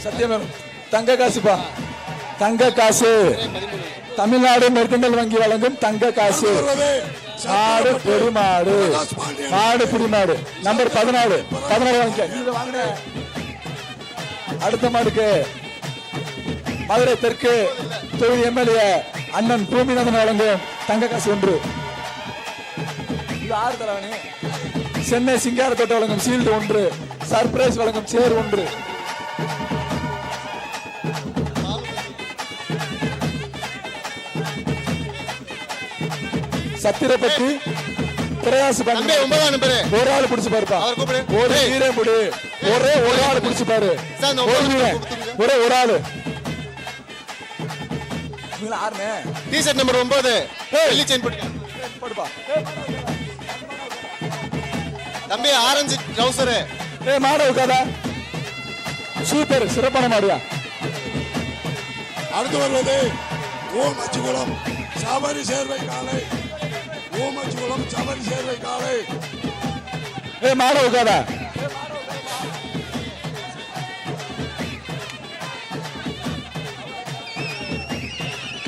சத்தியமேலும் தங்க காசுப்பா, தங்க காசு. தமிழ்நாடு மெர்கண்டல் வங்கி வழங்கும் தங்க காசு. மாடு பெருமாடு, மாடு புரிமாடு நம்பர் 14 வாங்க. அடுத்த மாடுக்கு மதுரை தெற்கு தொகுதி எம்எல்ஏ அண்ணன் பூமிநாதன் வழங்கும் தங்க காசு 1. இது 6 தலைவணி. சென்னை சிங்காரத்தோட்ட வழங்கும் ஷீல்டு 1, சர்ப்ரைஸ் வழங்கும் சேர் 1. சத்திரப்பட்டி பிரயாச பண்ணி 9ஆம் நம்பர் ஒரு ஆள் பிடிச்சு பாருப்பா. ஒரு வீரே முடி, ஒரே ஒரு ஆள் பிடிச்சு பாரு. ஒரே ஒரு ஆள். டி-ஷர்ட் நம்பர் 9 வெள்ளி செயின் போடுப்பா தம்பி. Orange trouser. மாடு உட்காதா. சூப்பர், சிறப்பான மாடியா. அடுத்து வருவது ஓமச்சிகுளம் சபரி சேர்வை காலை. ஓமச்சிகுளம் சபரி சேர்வை காலை. மாடு உட்காதா.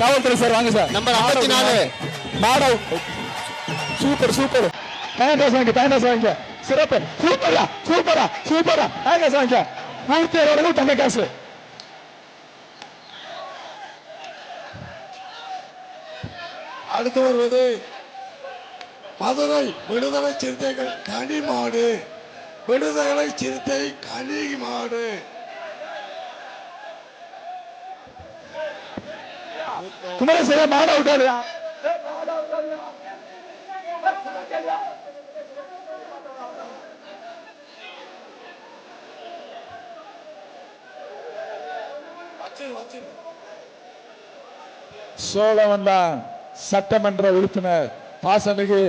காவல்துறை சார் வாங்க சார். நம்பர் 54 மாடு. Super super. தயங்காசு வாங்க. சிறப்பு. சூப்பரா. தயங்காசு வாங்க. மூர்த்தியோட தங்க காசு. அடுத்து வருவது மதுரை விடுதலை சிறுத்தைகள் கனி மாடு. விடுதலை சிறுத்தை கனி மாடு. குமரேச மாட விட்டாரு. சோழவந்தான் சட்டமன்ற உறுப்பினர் பாசமிகு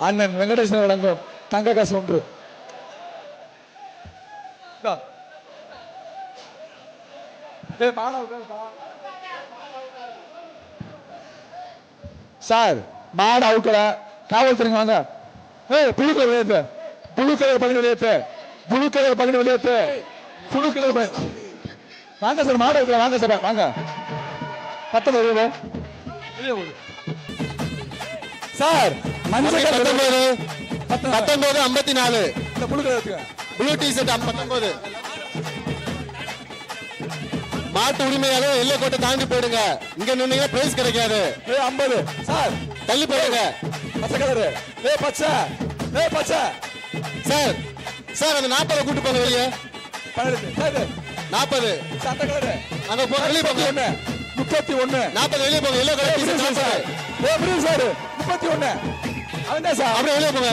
அண்ணன் வெங்கடேசன் வழங்கும் தங்க காசு 1. சார் மாடு அவுக்கல. காவல்துறை வாங்க. புழு கலர் வெளியேற்று. புழு கலர் பகுதி வெளியேற்று. வாங்க சார். மாடு அவுக்கல. வாங்க சார். வாங்க. 19 சார். மஞ்சள் 1954 இந்த புழு கலர் ப்ளூ டி-ஷர்ட் 19. மாட்டு உரிமையாளர் எல்லை கோட்டை தாண்டி போயிடுங்க. இங்க நின்னீங்க பிரைஸ் கிடைக்காது. 50 சார். தள்ளி போயிடுங்க. பச்சை கலரு. பச்சை. சார் அந்த 40 கூட்டு போங்க வெளியே. 40 சட்டை கலரு. அங்க போங்க வெளியே போங்க. 31 40 வெளியே போங்க. Yellow colour T-shirt sir. 31 அவன்தான் சார். அப்படியே வெளியே போங்க.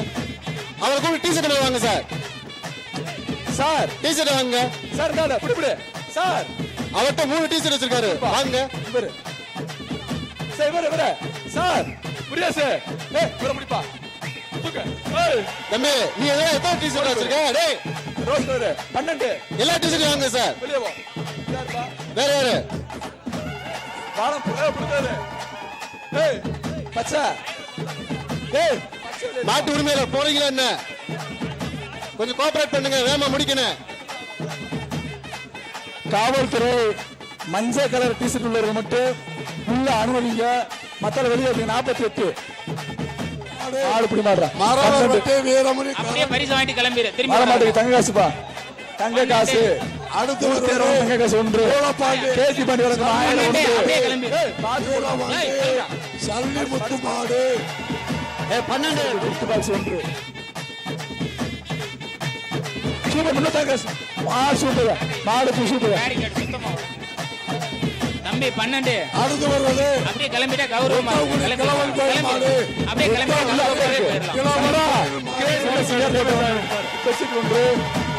அவரை கூட டி-ஷர்ட் வாங்க சார். டி-ஷர்ட் வாங்க சார். பிடி சார். அவர்கிட்ட 3 டி-ஷர்ட் வச்சிருக்காரு. வாங்க சார். புரியாசு முடிப்பா. தம்பி நீ எத்தனை டி-ஷர்ட் வச்சிருக்க? டேய் ரோஸ் கலர் 12 எல்லா டி-ஷர்ட் வாங்க சார். வெளியே போ. வேற வாரம் புடுறாரு. பச்சை. மாட்டு உரிமையில போறீங்களா என்ன? கொஞ்சம் கோஆபரேட் பண்ணுங்க. வேகமா முடிக்கணும். காவல்துறை மஞ்சள் கலர் டி-ஷர்ட் உள்ளவர்கள் மட்டும் உள்ள அனுமதிங்க. மற்ற வெளியே 48 ஆடு புடி மாடுறா. வீரமணி பரிசு வாங்கிட்டு கிளம்பிடு. மாட்டுக்கு தங்க காசுப்பா. தங்க காசு. அடுத்து தங்க காசு 1. கேசி பாண்டி வழங்கும் 1000 சல்லி முத்து மாடு. 12 குத்து பாக்ஸ் 1. சூப்பர். முன்னூறு காசு. சூப்பர். மாடு சூப்பர். தம்பி 12. அடுத்து வருவது அப்படியே கிளம்பிட்டா கௌரவமா. அப்படியே கிளம்பிட்டா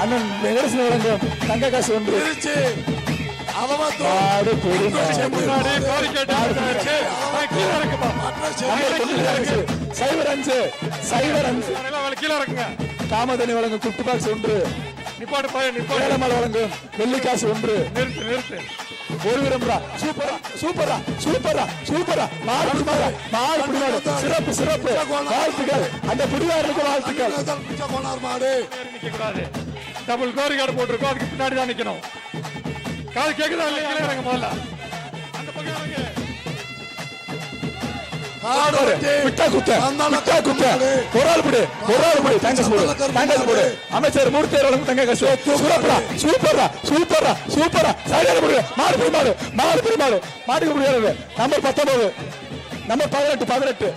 அண்ணன் வெங்கடேசன் வழங்கும் தங்க காசு 1. காமதனி வழங்கும் குத்து பாக்ஸ் 1. நிப்பாடு வழங்கும் வெள்ளி காசு 1. ஒரு விரும்புறா. சூப்பரா. சிறப்பு. வாழ்த்துக்கள். அந்த புடிவாருக்கு வாழ்த்துக்கள். மாடு டபுள் கோரி கார்டு போட்டிருக்கோம். அதுக்கு பின்னாடி தான் நிக்கணும். காது கேக்குதா இல்லையா இறங்க முதல்ல அந்த பக்கம் இறங்க விட்டா குத்த ஒரு ஆள் போடு தங்கஸ் போடு அமைச்சர் மூர்த்தி அவர்களுக்கு தங்க காசு சூப்பரா சரியான போடு மாடு மாட்டுக்கு முடியாது நம்பர் 19 நம்பர் 18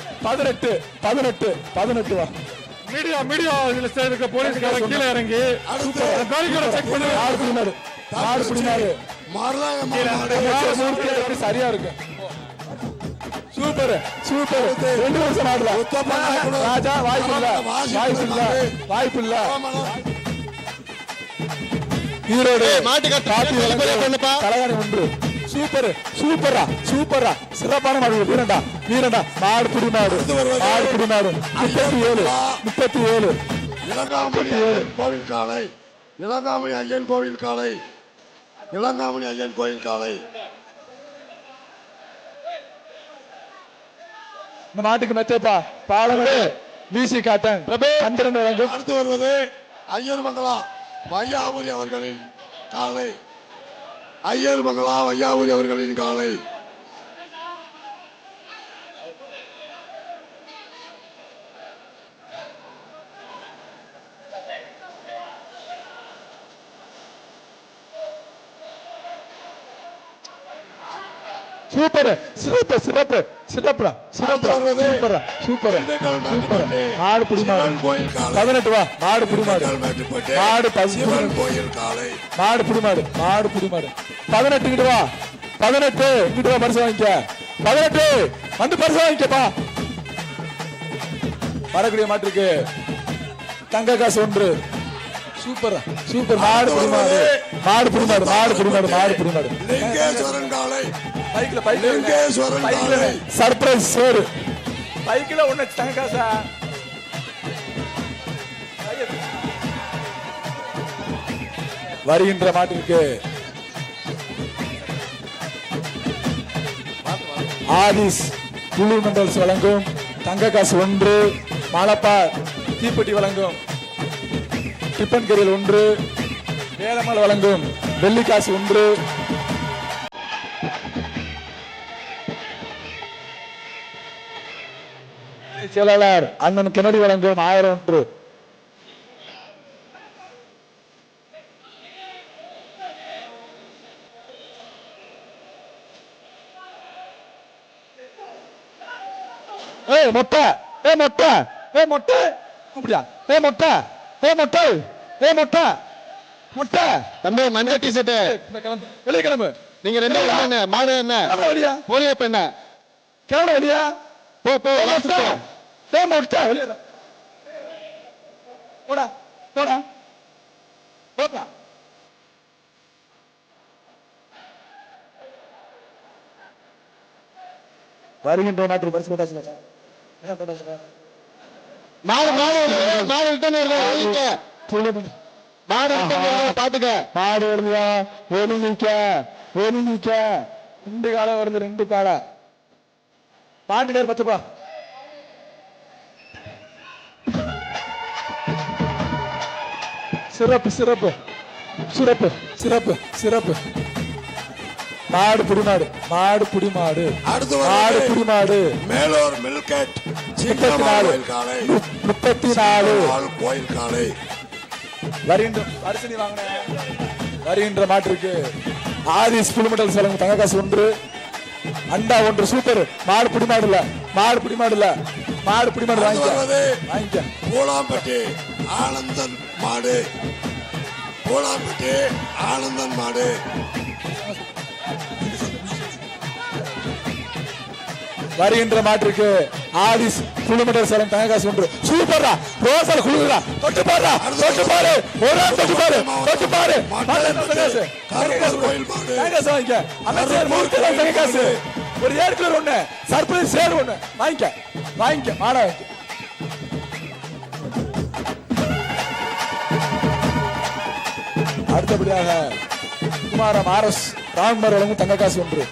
வா மீடியா இதுல இருக்க போலீஸ்காரங்க கீழே இறங்கி செக் பண்ணி மாடு பிடிமாடு சரியா இருக்கு சூப்பர் 2 வருஷம் ஆடலாம் ராஜா வாய்ப்பு இல்ல ஈரோடு கலகாணி ஒன்று சூப்பரா சிறப்பான மாடு வீரண்டா மாடு புடி மாடு 37 இளங்காமணி ஐயன் கோவில் காலை இந்த மாட்டுக்கு மெத்தப்பா பாலமடு வீசி காட்டன் 12 வழங்கும். அடுத்து வருவது ஐயர் மங்களா வையாபுரி அவர்களின் காலை சூப்பர் மாடு புடி மாடு 18 வா மாடு புடி மாடு மாடு புடி மாடு 18 இங்கிட்டு வா 18 இங்கிட்டு வா பரிசு வாங்கிக்க 18 வந்து பரிசு வாங்கிக்கப்பா வரக்கூடிய மாட்டுக்கு தங்க காசு 1 சூப்பர் மாடு புடி மாடு பைக்ல சர்ப்ரைஸ் சோறு பைக்ல ஒண்ணு தங்க காசா வருகின்ற மாட்டிற்கு ஆதிஸ் குழு மண்டல்ஸ் வழங்கும் தங்க காசு 1 மாலப்பா தீப்பெட்டி வழங்கும் டிப்பன் கரியல் 1 வேலம்மாள் வழங்கும் வெள்ளி காசு 1 செயலாளர் அண்ணன் கென்னடி வழங்கும் 1001 மொட்டை அப்படியா மொட்டை தம்பி மஞ்சள் டி ஷர்ட் வெளியே கிளம்பு நீங்க 2 என்ன மாடு என்ன போலியா இப்ப என்ன கிளம்ப வெளியா போ மொட்டை வெளியே போடா வருகின்ற நாட்டு பரிசு பாத்துக்க மாடு வருதியா ஒலிக்க 2 காலை வருது 2 காலை பாட்டு நேர் 10 ரூபா சிறப்பு மாடு புடி மாடு மேலூர் மில்கெட் 34 கோயில் காலை வருகின்ற மாட்டிற்கு ஆதிஸ் புலிமண்டல் வழங்கும் தங்க காசு 1 அண்டா 1 சூப்பர் மாடு புடி மாடு இல்ல வாங்கிக்க பூலாம்பட்டி ஆனந்தன் மாடு வருகின்ற மாட்டிற்கு ஆதிஸ் புலிமண்டல் சேலம் தங்க காசு 1 சூப்பரா ரோசல் குழுகுறா தொட்டு பாரு ஒரு தொட்டு பாரு தங்க காசு வாங்கிக்க அமைச்சர் மூர்த்தி தங்க காசு ஒரு ஏற்குலர் 1 சர்ப்ரைஸ் சேர் 1 வாங்கிக்க மாடா வாங்கிக்க அடுத்தபடியாக குமாரம் ஆர்எஸ் ராம்குமார் வழங்கும் தங்க காசு 1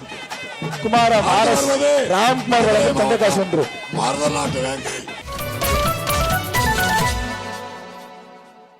குமாரம் ஆர்எஸ் ராம்குமார் வழங்கும் தங்க காசு 1 மருதநாட்டு வேங்கு